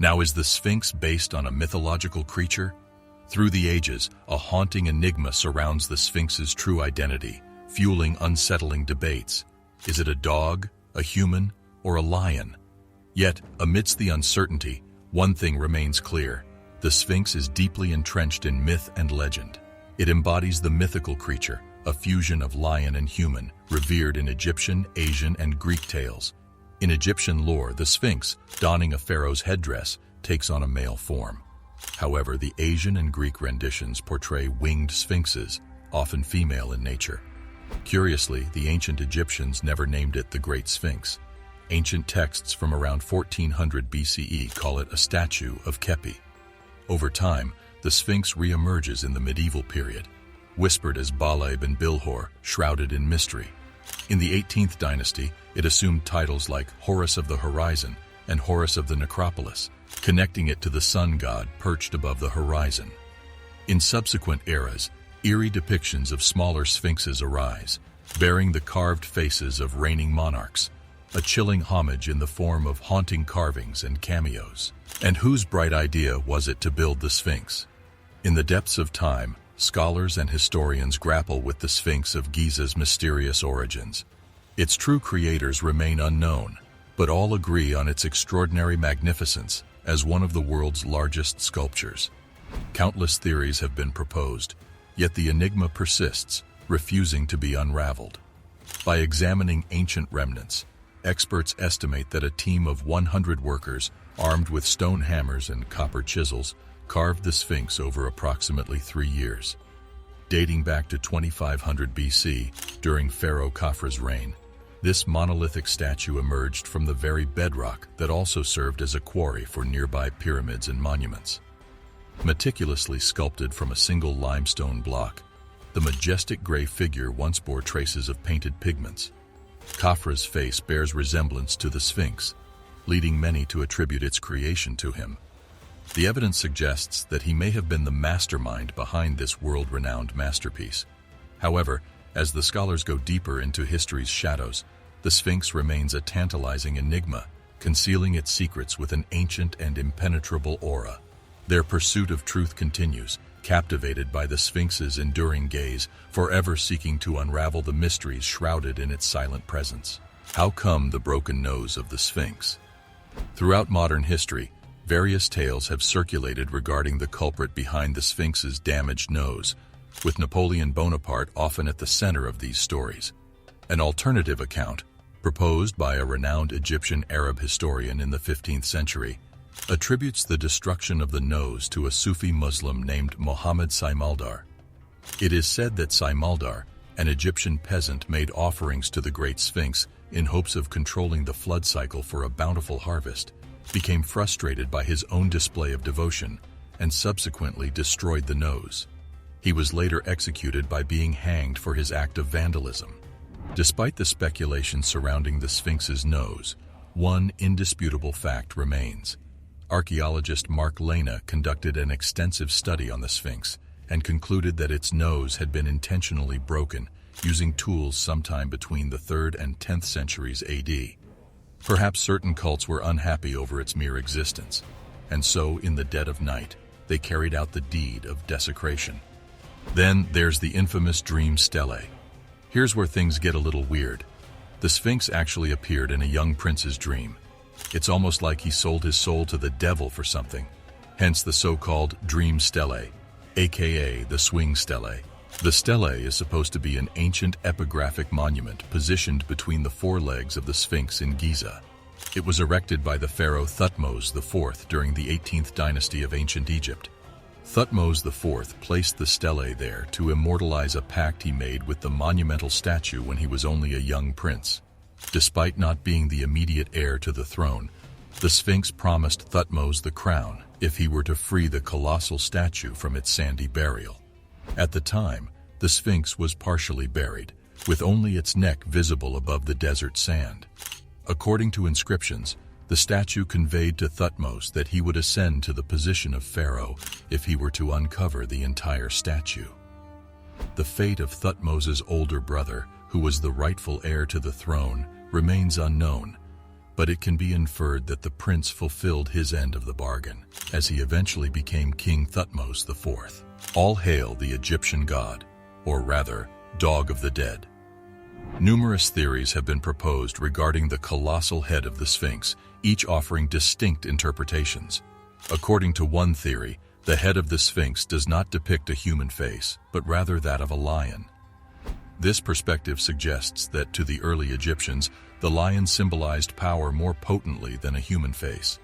Now, is the Sphinx based on a mythological creature? Through the ages, a haunting enigma surrounds the Sphinx's true identity, fueling unsettling debates. Is it a dog, a human, or a lion? Yet, amidst the uncertainty, one thing remains clear. The Sphinx is deeply entrenched in myth and legend. It embodies the mythical creature, a fusion of lion and human, revered in Egyptian, Asian, and Greek tales. In Egyptian lore, the Sphinx, donning a pharaoh's headdress, takes on a male form. However, the Asian and Greek renditions portray winged sphinxes, often female in nature. Curiously, the ancient Egyptians never named it the Great Sphinx. Ancient texts from around 1400 BCE call it a statue of Kepi. Over time, the Sphinx re-emerges in the medieval period, whispered as Baleb and Bilhor, shrouded in mystery. In the 18th dynasty, it assumed titles like Horus of the Horizon and Horus of the Necropolis, connecting it to the sun god perched above the horizon. In subsequent eras, eerie depictions of smaller sphinxes arise, bearing the carved faces of reigning monarchs, a chilling homage in the form of haunting carvings and cameos. And whose bright idea was it to build the Sphinx? In the depths of time, scholars and historians grapple with the Sphinx of Giza's mysterious origins. Its true creators remain unknown, but all agree on its extraordinary magnificence as one of the world's largest sculptures. Countless theories have been proposed, yet the enigma persists, refusing to be unraveled. By examining ancient remnants, experts estimate that a team of 100 workers, armed with stone hammers and copper chisels, carved the Sphinx over approximately 3 years. Dating back to 2500 BC, during Pharaoh Khafre's reign, this monolithic statue emerged from the very bedrock that also served as a quarry for nearby pyramids and monuments. Meticulously sculpted from a single limestone block, the majestic gray figure once bore traces of painted pigments. Khafre's face bears resemblance to the Sphinx, leading many to attribute its creation to him. The evidence suggests that he may have been the mastermind behind this world-renowned masterpiece. However, as the scholars go deeper into history's shadows, the Sphinx remains a tantalizing enigma, concealing its secrets with an ancient and impenetrable aura. Their pursuit of truth continues, captivated by the Sphinx's enduring gaze, forever seeking to unravel the mysteries shrouded in its silent presence. How come the broken nose of the Sphinx? Throughout modern history, various tales have circulated regarding the culprit behind the Sphinx's damaged nose, with Napoleon Bonaparte often at the center of these stories. An alternative account, proposed by a renowned Egyptian Arab historian in the 15th century, attributes the destruction of the nose to a Sufi Muslim named Mohammed Saimaldar. It is said that Saimaldar, an Egyptian peasant, made offerings to the Great Sphinx in hopes of controlling the flood cycle for a bountiful harvest, became frustrated by his own display of devotion, and subsequently destroyed the nose. He was later executed by being hanged for his act of vandalism. Despite the speculation surrounding the Sphinx's nose, one indisputable fact remains. Archaeologist Mark Lena conducted an extensive study on the Sphinx and concluded that its nose had been intentionally broken using tools sometime between the 3rd and 10th centuries AD. Perhaps certain cults were unhappy over its mere existence, and so in the dead of night, they carried out the deed of desecration. Then there's the infamous Dream Stella. Here's where things get a little weird. The Sphinx actually appeared in a young prince's dream. It's almost like he sold his soul to the devil for something, hence the so-called Dream Stella, aka the Swing Stela. The stele is supposed to be an ancient epigraphic monument positioned between the forelegs of the Sphinx in Giza. It was erected by the pharaoh Thutmose IV during the 18th dynasty of ancient Egypt. Thutmose IV placed the stele there to immortalize a pact he made with the monumental statue when he was only a young prince. Despite not being the immediate heir to the throne, the Sphinx promised Thutmose the crown if he were to free the colossal statue from its sandy burial. At the time, the Sphinx was partially buried, with only its neck visible above the desert sand. According to inscriptions, the statue conveyed to Thutmose that he would ascend to the position of pharaoh if he were to uncover the entire statue. The fate of Thutmose's older brother, who was the rightful heir to the throne, remains unknown, but it can be inferred that the prince fulfilled his end of the bargain, as he eventually became King Thutmose IV. All hail the Egyptian god, or rather, dog of the dead. Numerous theories have been proposed regarding the colossal head of the Sphinx, each offering distinct interpretations. According to one theory, the head of the Sphinx does not depict a human face, but rather that of a lion. This perspective suggests that to the early Egyptians, the lion symbolized power more potently than a human face.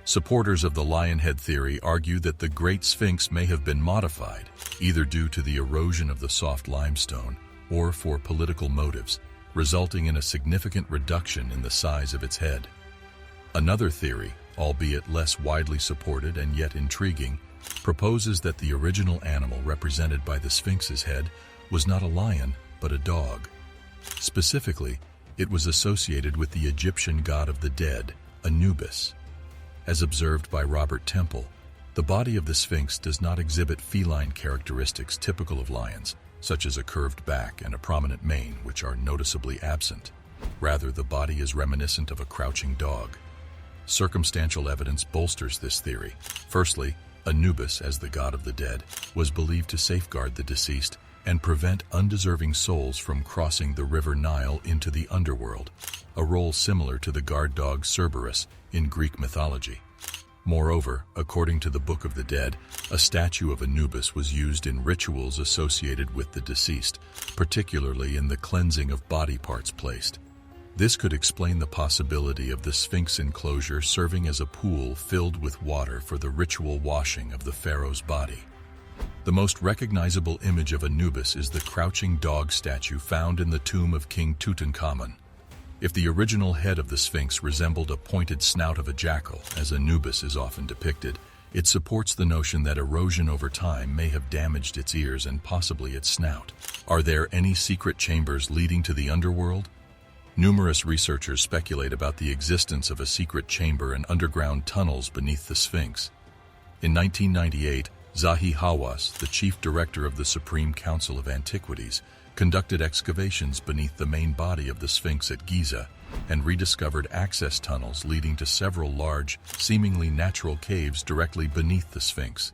Supporters of the lion head theory argue that the Great Sphinx may have been modified, either due to the erosion of the soft limestone or for political motives, resulting in a significant reduction in the size of its head. Another theory, albeit less widely supported and yet intriguing, proposes that the original animal represented by the Sphinx's head was not a lion, but a dog. Specifically, it was associated with the Egyptian god of the dead, Anubis. As observed by Robert Temple, the body of the Sphinx does not exhibit feline characteristics typical of lions, such as a curved back and a prominent mane, which are noticeably absent. Rather, the body is reminiscent of a crouching dog. Circumstantial evidence bolsters this theory. Firstly, Anubis, as the god of the dead, was believed to safeguard the deceased and prevent undeserving souls from crossing the river Nile into the underworld, a role similar to the guard dog Cerberus in Greek mythology. Moreover, according to the Book of the Dead, a statue of Anubis was used in rituals associated with the deceased, particularly in the cleansing of body parts placed. This could explain the possibility of the Sphinx enclosure serving as a pool filled with water for the ritual washing of the pharaoh's body. The most recognizable image of Anubis is the crouching dog statue found in the tomb of King Tutankhamun. If the original head of the Sphinx resembled a pointed snout of a jackal, as Anubis is often depicted, it supports the notion that erosion over time may have damaged its ears and possibly its snout. Are there any secret chambers leading to the underworld? Numerous researchers speculate about the existence of a secret chamber and underground tunnels beneath the Sphinx. In 1998, Zahi Hawass, the chief director of the Supreme Council of Antiquities, conducted excavations beneath the main body of the Sphinx at Giza and rediscovered access tunnels leading to several large, seemingly natural caves directly beneath the Sphinx.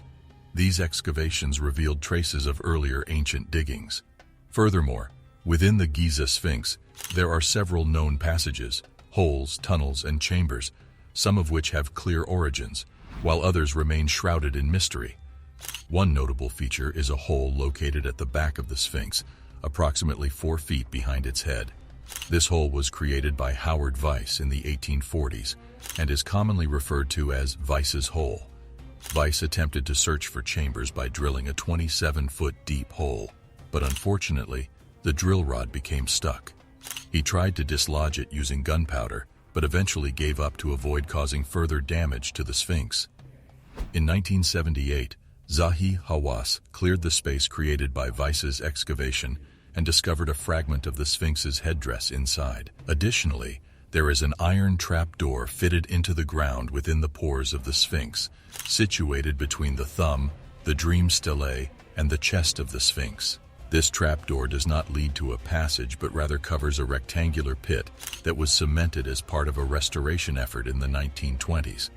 These excavations revealed traces of earlier ancient diggings. Furthermore, within the Giza Sphinx, there are several known passages, holes, tunnels, and chambers, some of which have clear origins, while others remain shrouded in mystery. One notable feature is a hole located at the back of the Sphinx, approximately 4 feet behind its head. This hole was created by Howard Weiss in the 1840s and is commonly referred to as Weiss's Hole. Weiss attempted to search for chambers by drilling a 27-foot deep hole, but unfortunately, the drill rod became stuck. He tried to dislodge it using gunpowder, but eventually gave up to avoid causing further damage to the Sphinx. In 1978, Zahi Hawass cleared the space created by Weiss's excavation and discovered a fragment of the Sphinx's headdress inside. Additionally, there is an iron trapdoor fitted into the ground within the pores of the Sphinx, situated between the thumb, the Dream Stella, and the chest of the Sphinx. This trapdoor does not lead to a passage but rather covers a rectangular pit that was cemented as part of a restoration effort in the 1920s.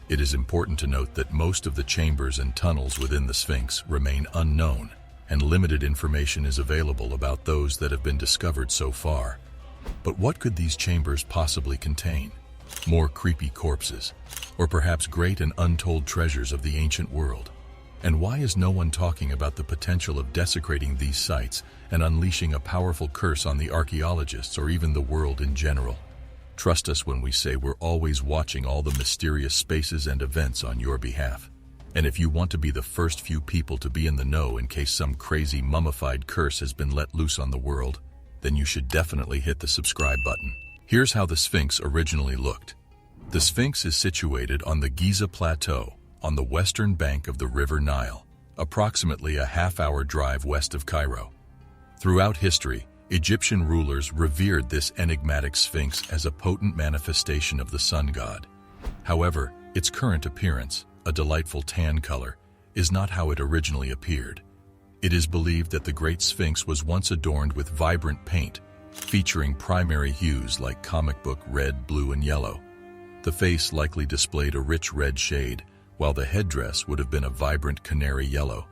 It is important to note that most of the chambers and tunnels within the Sphinx remain unknown, and limited information is available about those that have been discovered so far. But what could these chambers possibly contain? More creepy corpses, or perhaps great and untold treasures of the ancient world? And why is no one talking about the potential of desecrating these sites and unleashing a powerful curse on the archaeologists or even the world in general? Trust us when we say we're always watching all the mysterious spaces and events on your behalf. And if you want to be the first few people to be in the know in case some crazy mummified curse has been let loose on the world, then you should definitely hit the subscribe button. Here's how the Sphinx originally looked. The Sphinx is situated on the Giza Plateau, on the western bank of the River Nile, approximately a half-hour drive west of Cairo. Throughout history, Egyptian rulers revered this enigmatic Sphinx as a potent manifestation of the sun god. However, its current appearance, a delightful tan color, is not how it originally appeared. It is believed that the Great Sphinx was once adorned with vibrant paint, featuring primary hues like comic book red, blue, and yellow. The face likely displayed a rich red shade, while the headdress would have been a vibrant canary yellow.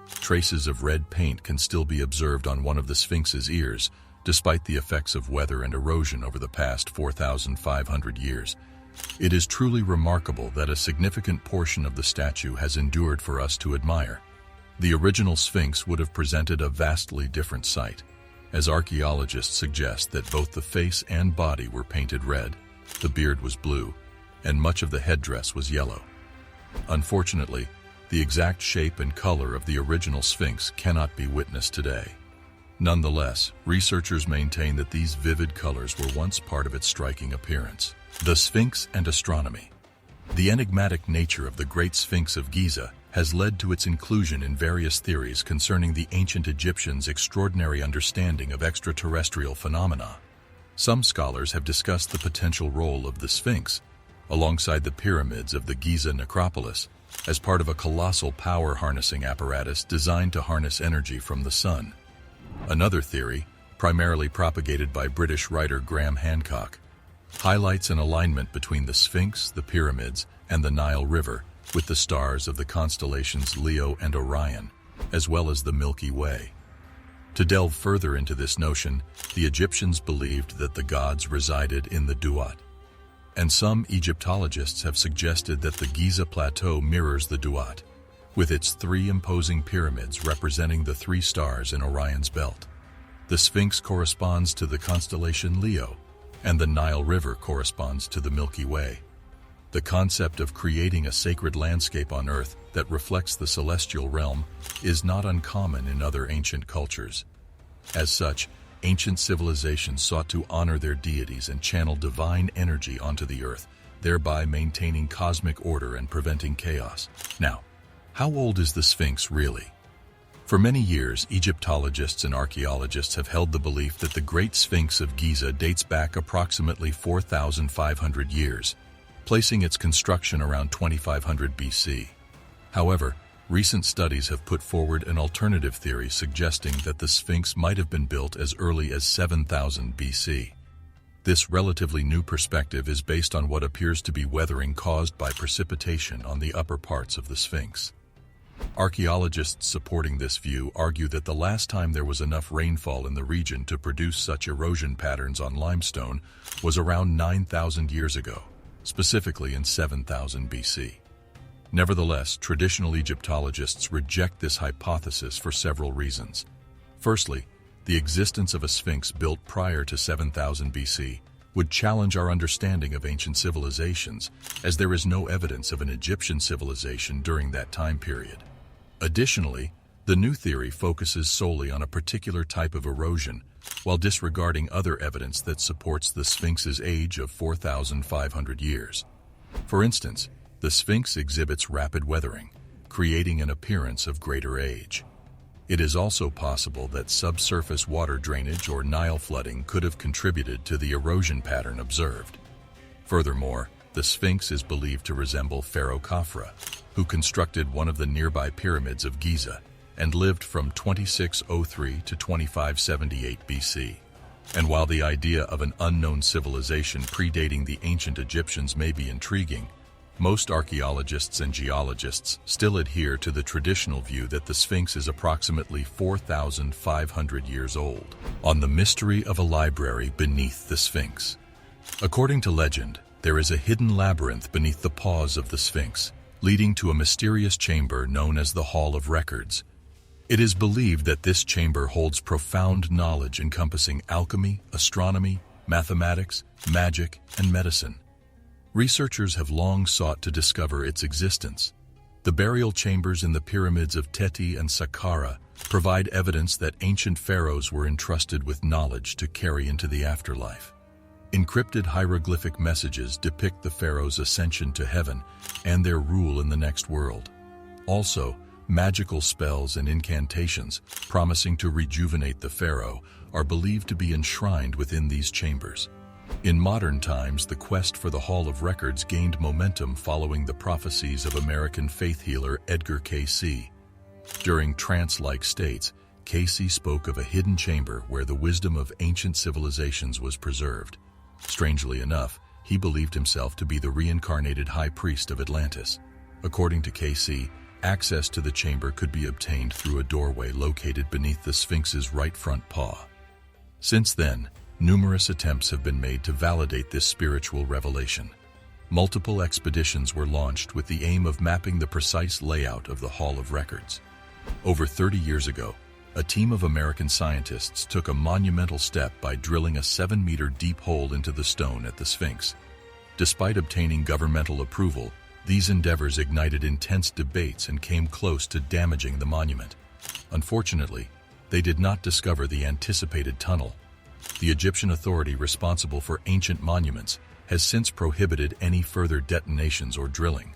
Traces of red paint can still be observed on one of the Sphinx's ears, despite the effects of weather and erosion over the past 4,500 years. It is truly remarkable that a significant portion of the statue has endured for us to admire. The original Sphinx would have presented a vastly different sight, as archaeologists suggest that both the face and body were painted red, the beard was blue, and much of the headdress was yellow. Unfortunately, the exact shape and color of the original Sphinx cannot be witnessed today. Nonetheless, researchers maintain that these vivid colors were once part of its striking appearance. The Sphinx and Astronomy. The enigmatic nature of the Great Sphinx of Giza has led to its inclusion in various theories concerning the ancient Egyptians' extraordinary understanding of extraterrestrial phenomena. Some scholars have discussed the potential role of the Sphinx, alongside the pyramids of the Giza necropolis, as part of a colossal power-harnessing apparatus designed to harness energy from the sun. Another theory, primarily propagated by British writer Graham Hancock, highlights an alignment between the Sphinx, the pyramids, and the Nile River, with the stars of the constellations Leo and Orion, as well as the Milky Way. To delve further into this notion, the Egyptians believed that the gods resided in the Duat, and some Egyptologists have suggested that the Giza Plateau mirrors the Duat, with its three imposing pyramids representing the three stars in Orion's belt. The Sphinx corresponds to the constellation Leo, and the Nile River corresponds to the Milky Way. The concept of creating a sacred landscape on Earth that reflects the celestial realm is not uncommon in other ancient cultures. As such, ancient civilizations sought to honor their deities and channel divine energy onto the Earth, thereby maintaining cosmic order and preventing chaos. Now, how old is the Sphinx really? For many years, Egyptologists and archaeologists have held the belief that the Great Sphinx of Giza dates back approximately 4,500 years, placing its construction around 2500 BC. However, recent studies have put forward an alternative theory suggesting that the Sphinx might have been built as early as 7000 BC. This relatively new perspective is based on what appears to be weathering caused by precipitation on the upper parts of the Sphinx. Archaeologists supporting this view argue that the last time there was enough rainfall in the region to produce such erosion patterns on limestone was around 9,000 years ago, specifically in 7000 BC. Nevertheless, traditional Egyptologists reject this hypothesis for several reasons. Firstly, the existence of a Sphinx built prior to 7000 BC would challenge our understanding of ancient civilizations, as there is no evidence of an Egyptian civilization during that time period. Additionally, the new theory focuses solely on a particular type of erosion, while disregarding other evidence that supports the Sphinx's age of 4,500 years. For instance, the Sphinx exhibits rapid weathering, creating an appearance of greater age. It is also possible that subsurface water drainage or Nile flooding could have contributed to the erosion pattern observed. Furthermore, the Sphinx is believed to resemble Pharaoh Khafra, who constructed one of the nearby pyramids of Giza and lived from 2603 to 2578 BC. And while the idea of an unknown civilization predating the ancient Egyptians may be intriguing, most archaeologists and geologists still adhere to the traditional view that the Sphinx is approximately 4,500 years old. On the mystery of a library beneath the Sphinx. According to legend, there is a hidden labyrinth beneath the paws of the Sphinx, leading to a mysterious chamber known as the Hall of Records. It is believed that this chamber holds profound knowledge encompassing alchemy, astronomy, mathematics, magic, and medicine. Researchers have long sought to discover its existence. The burial chambers in the pyramids of Teti and Saqqara provide evidence that ancient pharaohs were entrusted with knowledge to carry into the afterlife. Encrypted hieroglyphic messages depict the pharaoh's ascension to heaven and their rule in the next world. Also, magical spells and incantations promising to rejuvenate the pharaoh are believed to be enshrined within these chambers. In modern times, the quest for the Hall of Records gained momentum following the prophecies of American faith healer Edgar K.C. During trance-like states, Casey spoke of a hidden chamber where the wisdom of ancient civilizations was preserved. Strangely enough, he believed himself to be the reincarnated high priest of Atlantis. According to Casey, access to the chamber could be obtained through a doorway located beneath the Sphinx's right front paw. Since then, numerous attempts have been made to validate this spiritual revelation. Multiple expeditions were launched with the aim of mapping the precise layout of the Hall of Records. Over 30 years ago, a team of American scientists took a monumental step by drilling a 7-meter deep hole into the stone at the Sphinx. Despite obtaining governmental approval, these endeavors ignited intense debates and came close to damaging the monument. Unfortunately, they did not discover the anticipated tunnel. The Egyptian authority responsible for ancient monuments has since prohibited any further detonations or drilling.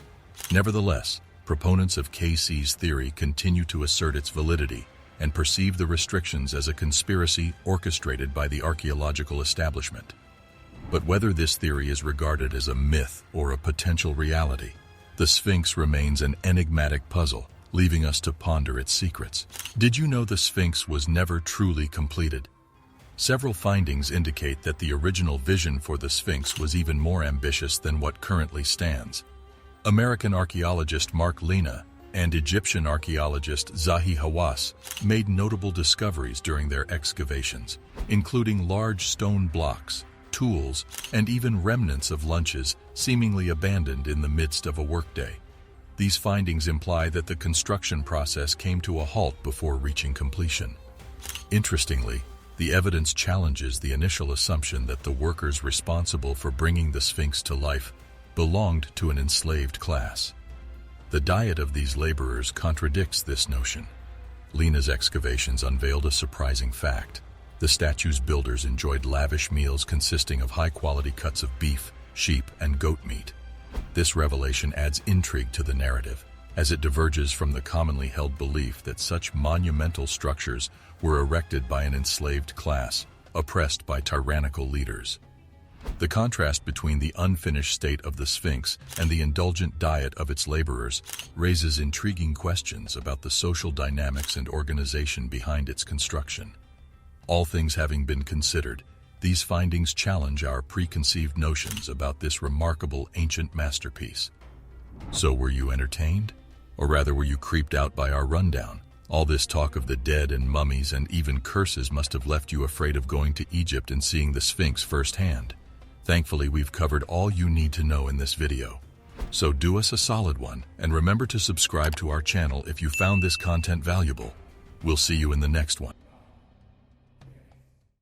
Nevertheless, proponents of Casey's theory continue to assert its validity and perceive the restrictions as a conspiracy orchestrated by the archaeological establishment. But whether this theory is regarded as a myth or a potential reality, the Sphinx remains an enigmatic puzzle, leaving us to ponder its secrets. Did you know the Sphinx was never truly completed? Several findings indicate that the original vision for the Sphinx was even more ambitious than what currently stands. American archaeologist Mark Lena and Egyptian archaeologist Zahi Hawass made notable discoveries during their excavations, including large stone blocks, tools, and even remnants of lunches seemingly abandoned in the midst of a workday. These findings imply that the construction process came to a halt before reaching completion. Interestingly, the evidence challenges the initial assumption that the workers responsible for bringing the Sphinx to life belonged to an enslaved class. The diet of these laborers contradicts this notion. Lena's excavations unveiled a surprising fact. The statue's builders enjoyed lavish meals consisting of high-quality cuts of beef, sheep, and goat meat. This revelation adds intrigue to the narrative, as it diverges from the commonly held belief that such monumental structures were erected by an enslaved class, oppressed by tyrannical leaders. The contrast between the unfinished state of the Sphinx and the indulgent diet of its laborers raises intriguing questions about the social dynamics and organization behind its construction. All things having been considered, these findings challenge our preconceived notions about this remarkable ancient masterpiece. So were you entertained? Or rather, were you creeped out by our rundown? All this talk of the dead and mummies and even curses must have left you afraid of going to Egypt and seeing the Sphinx firsthand. Thankfully, we've covered all you need to know in this video. So do us a solid one, and remember to subscribe to our channel if you found this content valuable. We'll see you in the next one.